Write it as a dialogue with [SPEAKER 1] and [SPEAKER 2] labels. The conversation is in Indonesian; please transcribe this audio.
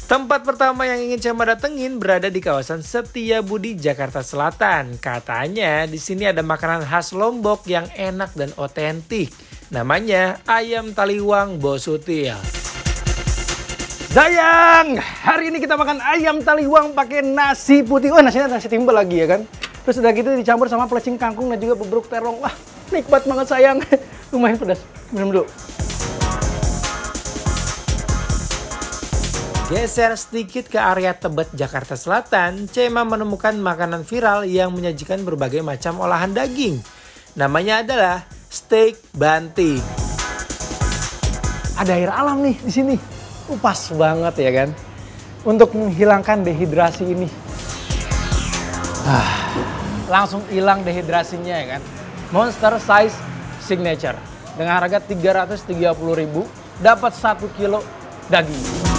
[SPEAKER 1] Tempat pertama yang ingin Cema datengin berada di kawasan Setiabudi, Jakarta Selatan. Katanya di sini ada makanan khas Lombok yang enak dan otentik. Namanya ayam taliwang Bosutil.
[SPEAKER 2] Sayang, hari ini kita makan ayam taliwang pakai nasi putih. Oh, nasinya nasi timbel lagi ya kan. Terus udah gitu dicampur sama pelecing kangkung dan juga beberuk terong. Wah, nikmat banget sayang. Lumayan pedas. Minum dulu.
[SPEAKER 1] Geser sedikit ke area Tebet, Jakarta Selatan, Cema menemukan makanan viral yang menyajikan berbagai macam olahan daging. Namanya adalah steak banting.
[SPEAKER 2] Ada air alam nih di sini. Pas banget ya kan. Untuk menghilangkan dehidrasi ini. Langsung hilang dehidrasinya ya kan. Monster Size Signature. Dengan harga 330.000 dapat 1 kilo daging.